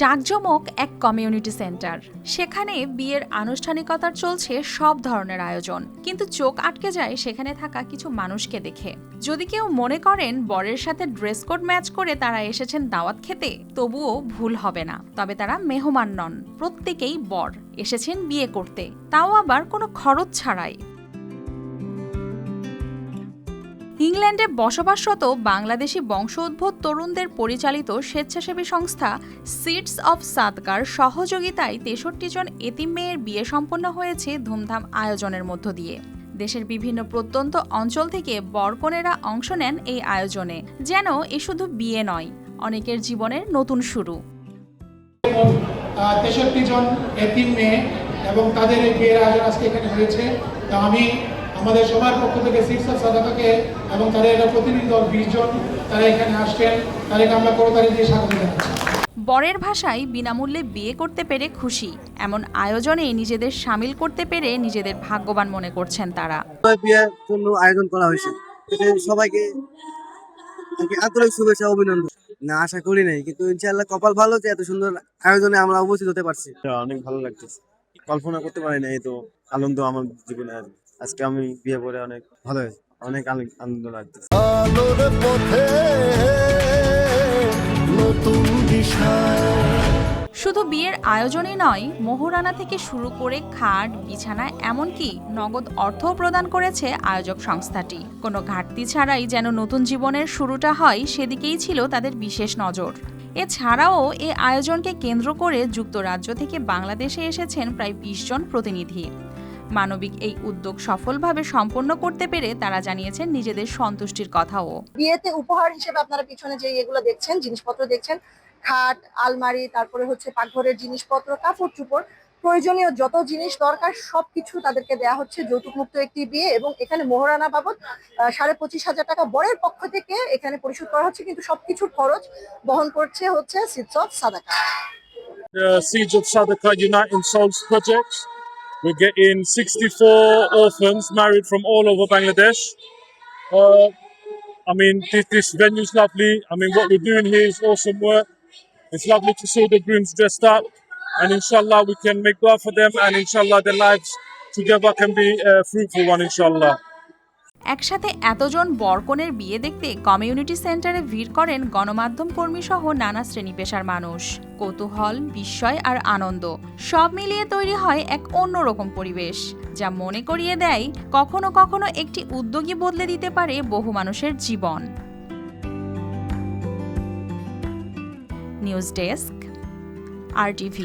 জাঁকজমক এক community centre. সেখানে বিয়ের আনুষ্ঠানিকতার চলছে সব ধরনের আয়োজন, কিন্তু চোখ আটকে যায় সেখানে থাকা কিছু মানুষকে দেখে। যদি কেউ মনে করেন বরের সাথে ড্রেস কোড ম্যাচ করে তারা এসেছেন দাওয়াত খেতে, তবুও ভুল হবে না। তবে তারা মেহমান নন, প্রত্যেকেই বর, এসেছেন বিয়ে করতে, তাও আবার কোনো খরচ ছাড়াই। ইংল্যান্ডে বসবাসরত বাংলাদেশি বংশোদ্ভূত তরুণদের পরিচালিত স্বেচ্ছাসেবী সংস্থা সিডস অব সাদকার সহযোগিতায় ৬৩ জন এতিম মেয়ের বিয়ে সম্পন্ন হয়েছে ধুমধাম আয়োজনের মধ্য দিয়ে। দেশের বিভিন্ন প্রত্যন্ত অঞ্চল থেকে বরকনেরা অংশ নেন এই আয়োজনে। যেন এ শুধু বিয়ে নয়, অনেকের জীবনের নতুন শুরু। ৬৩ জন এতিম মেয়ে এবং তাদের এই বিয়ের আয়োজন আজকে এখানে হয়েছে। তো আমি আমাদের সবার পক্ষ থেকে সিডস অব সাদাকাকে এবং তাদের একটা প্রতিনিধি দল ২০ জন তারা এখানে আসছেন, তাদেরকে আমরা করতালি দিয়ে স্বাগত জানাচ্ছি। বরের ভাষায় বিনামূল্যে বিয়ে করতে পেরে খুশি, এমন আয়োজনে নিজেদের সামিল করতে পেরে নিজেদের ভাগ্যবান মনে করছেন তারা। বিয়ের জন্য আয়োজন করা হয়েছে, সবাইকে আন্তরিক শুভেচ্ছা অভিনন্দন। না আশা করি নাই, কিন্তু ইনশাআল্লাহ কপাল ভালো যে এত সুন্দর আয়োজনে আমরা উপস্থিত হতে পারছি। অনেক ভালো লাগতেছে, কল্পনা করতে পারি না, এই তো আনন্দ আমার জীবনে। আজকে আমি বিয়ে করে অনেক ভালো হয়েছে, অনেক আনন্দ লাগতেছে। শুধু বিয়ের আয়োজনই নয়, মোহরানা থেকে শুরু করে খাট, বিছানা, এমনকি নগদ অর্থও প্রদান করেছে আয়োজক সংস্থাটি। কোনো ঘাটতি ছাড়াই যেন নতুন জীবনের শুরুটা হয়, সেদিকেই ছিল তাদের বিশেষ নজর। এছাড়াও এ আয়োজনকে কেন্দ্র করে যুক্তরাজ্য থেকে বাংলাদেশে এসেছেন প্রায় ২০ জন প্রতিনিধি। মানবিক এই উদ্যোগ সফলভাবে সম্পন্ন করতে পেরে তারা জানিয়েছেন নিজেদের সন্তুষ্টির কথাও। বিয়েতে উপহার হিসেবে আপনারা পিছনে যে এগুলো দেখছেন, জিনিসপত্র দেখছেন, খাট, আলমারি, তারপরে হচ্ছে পাকঘরের জিনিসপত্র, কাপড় চোপড়, প্রয়োজনীয় যত জিনিস দরকার সবকিছু তাদেরকে দেওয়া হচ্ছে। যৌতুক মুক্ত একটি বিয়ে, এবং এখানে মোহরানা বাবদ ২৫,৫০০ টাকা বরের পক্ষ থেকে এখানে পরিশোধ করা হচ্ছে, কিন্তু সবকিছুর খরচ বহন করছে হচ্ছে সিডস অব সাদাকা। The Seeds of Sadaka Uniting Souls project. We're getting 64 orphans married from all over Bangladesh. I mean, this venue's lovely. I mean, what we're doing here is awesome work. It's lovely to see the grooms dressed up, and inshallah we can make dua for them, and inshallah their lives together can be a fruitful one, inshallah. একসাথে এতজন বরকনের বিয়ে দেখতে community সেন্টারে ভিড় করেন গণমাধ্যম কর্মী সহ নানা শ্রেণী পেশার মানুষ। কৌতূহল, বিস্ময় আর আনন্দ সব মিলিয়ে তৈরি হয় এক অন্যরকম পরিবেশ, যা মনে করিয়ে দেয় কখনো কখনো একটি উদ্যোগই বদলে দিতে পারে বহু মানুষের জীবন। News desk, RTV।